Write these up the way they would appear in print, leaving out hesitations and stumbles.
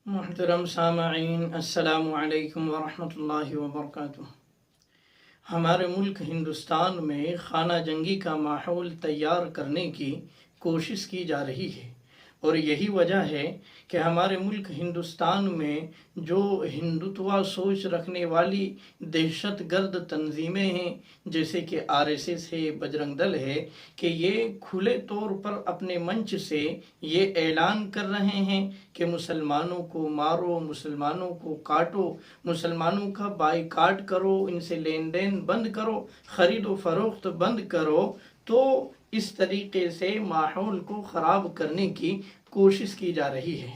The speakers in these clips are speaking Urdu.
محترم سامعین، السلام علیکم ورحمۃ اللہ وبرکاتہ۔ ہمارے ملک ہندوستان میں خانہ جنگی کا ماحول تیار کرنے کی کوشش کی جا رہی ہے، اور یہی وجہ ہے کہ ہمارے ملک ہندوستان میں جو ہندوتوا سوچ رکھنے والی دہشت گرد تنظیمیں ہیں، جیسے کہ RSS ہے، بجرنگ دل ہے، کہ یہ کھلے طور پر اپنے منچ سے یہ اعلان کر رہے ہیں کہ مسلمانوں کو مارو، مسلمانوں کو کاٹو، مسلمانوں کا بائیکاٹ کرو، ان سے لین دین بند کرو، خرید و فروخت بند کرو، تو اس طریقے سے ماحول کو خراب کرنے کی کوشش کی جا رہی ہے۔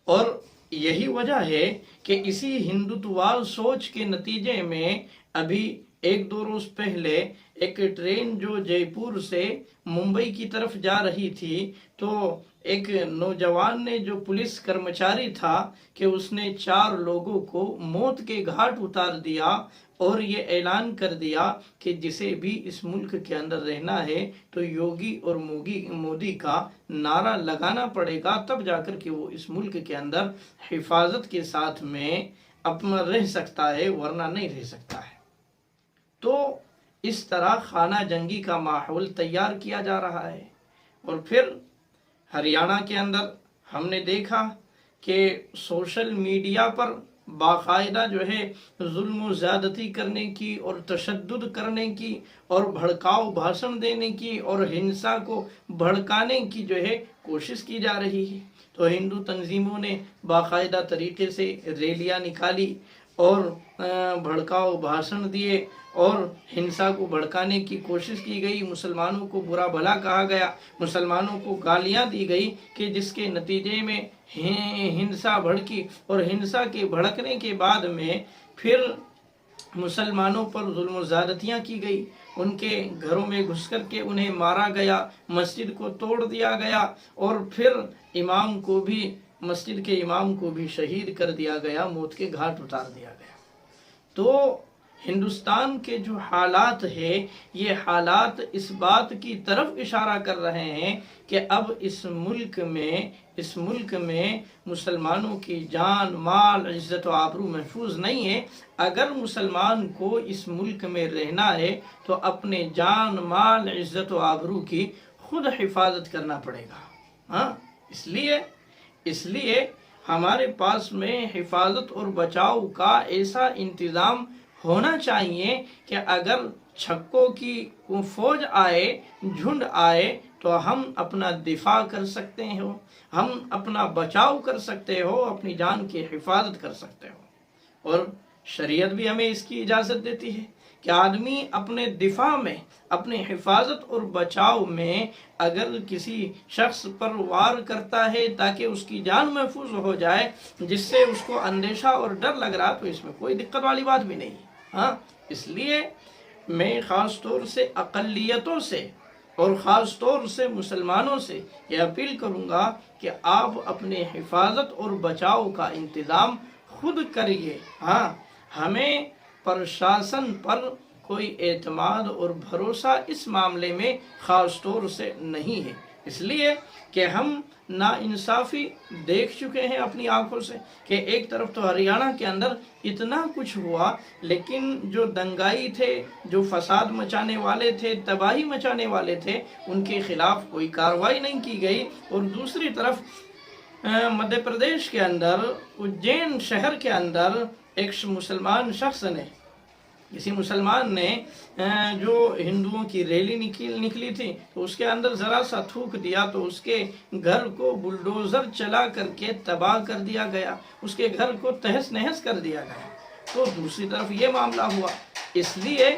اور یہی وجہ ہے کہ اسی ہندوتوال سوچ کے نتیجے میں ابھی ایک دو روز پہلے ایک ٹرین جو جے پور سے ممبئی کی طرف جا رہی تھی، تو ایک نوجوان نے جو پولیس کرمچاری تھا کہ اس نے 4 لوگوں کو موت کے گھاٹ اتار دیا، اور یہ اعلان کر دیا کہ جسے بھی اس ملک کے اندر رہنا ہے تو یوگی اور مودی کا نعرہ لگانا پڑے گا، تب جا کر کے وہ اس ملک کے اندر حفاظت کے ساتھ میں اپنا رہ سکتا ہے، ورنہ نہیں رہ سکتا ہے۔ تو اس طرح خانہ جنگی کا ماحول تیار کیا جا رہا ہے۔ اور پھر ہریانہ کے اندر ہم نے دیکھا کہ سوشل میڈیا پر باقاعدہ جو ہے ظلم و زیادتی کرنے کی اور تشدد کرنے کی اور بھڑکاؤ بھاشن دینے کی اور ہنسا کو بھڑکانے کی جو ہے کوشش کی جا رہی ہے۔ تو ہندو تنظیموں نے باقاعدہ طریقے سے ریلیاں نکالی اور بھڑکاؤ بھاشن دیے اور ہنسا کو بھڑکانے کی کوشش کی گئی، مسلمانوں کو برا بھلا کہا گیا، مسلمانوں کو گالیاں دی گئی، کہ جس کے نتیجے میں ہنسا بھڑکی، اور ہنسا کے بھڑکنے کے بعد میں پھر مسلمانوں پر ظلم و زیادتیاں کی گئی، ان کے گھروں میں گھس کر کے انہیں مارا گیا، مسجد کو توڑ دیا گیا، اور پھر مسجد کے امام کو بھی شہید کر دیا گیا، موت کے گھاٹ اتار دیا گیا۔ تو ہندوستان کے جو حالات ہیں، یہ حالات اس بات کی طرف اشارہ کر رہے ہیں کہ اب اس ملک میں مسلمانوں کی جان، مال، عزت و آبرو محفوظ نہیں ہے۔ اگر مسلمان کو اس ملک میں رہنا ہے تو اپنے جان، مال، عزت و آبرو کی خود حفاظت کرنا پڑے گا۔ اس لیے ہمارے پاس میں حفاظت اور بچاؤ کا ایسا انتظام ہونا چاہیے کہ اگر چھکوں کی فوج آئے، جھنڈ آئے، تو ہم اپنا دفاع کر سکتے ہو، ہم اپنا بچاؤ کر سکتے ہو، اپنی جان کی حفاظت کر سکتے ہو۔ اور شریعت بھی ہمیں اس کی اجازت دیتی ہے کہ آدمی اپنے دفاع میں، اپنے حفاظت اور بچاؤ میں اگر کسی شخص پر وار کرتا ہے تاکہ اس کی جان محفوظ ہو جائے، جس سے اس کو اندیشہ اور ڈر لگ رہا، تو اس میں کوئی دقت والی بات بھی نہیں ہے۔ اس لیے میں خاص طور سے اقلیتوں سے اور خاص طور سے مسلمانوں سے یہ اپیل کروں گا کہ آپ اپنے حفاظت اور بچاؤ کا انتظام خود کریے۔ ہمیں پرشاسن پر کوئی اعتماد اور بھروسہ اس معاملے میں خاص طور سے نہیں ہے، اس لیے کہ ہم ناانصافی دیکھ چکے ہیں اپنی آنکھوں سے، کہ ایک طرف تو ہریانہ کے اندر اتنا کچھ ہوا، لیکن جو دنگائی تھے، جو فساد مچانے والے تھے، تباہی مچانے والے تھے، ان کے خلاف کوئی کارروائی نہیں کی گئی۔ اور دوسری طرف مدھیہ پردیش کے اندر اجین شہر کے اندر ایک مسلمان شخص نے، کسی مسلمان نے جو ہندوؤں کی ریلی نکلی تھی، تو اس کے اندر ذرا سا تھوک دیا تو اس کے گھر کو بلڈوزر چلا کر کے تباہ کر دیا گیا، اس کے گھر کو تہس نہس کر دیا گیا۔ تو دوسری طرف یہ معاملہ ہوا۔ اس لیے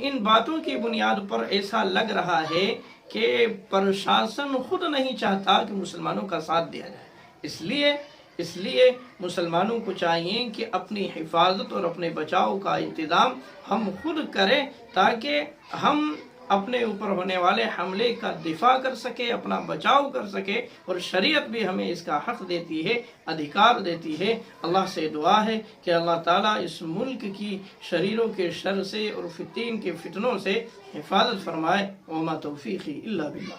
ان باتوں کی بنیاد پر ایسا لگ رہا ہے کہ پرشاسن خود نہیں چاہتا کہ مسلمانوں کا ساتھ دیا جائے۔ اس لیے مسلمانوں کو چاہیے کہ اپنی حفاظت اور اپنے بچاؤ کا انتظام ہم خود کریں، تاکہ ہم اپنے اوپر ہونے والے حملے کا دفاع کر سکے، اپنا بچاؤ کر سکے۔ اور شریعت بھی ہمیں اس کا حق دیتی ہے، ادھیکار دیتی ہے۔ اللہ سے دعا ہے کہ اللہ تعالیٰ اس ملک کی شریروں کے شر سے اور فتین کے فتنوں سے حفاظت فرمائے۔ وما توفیقی الا باللہ۔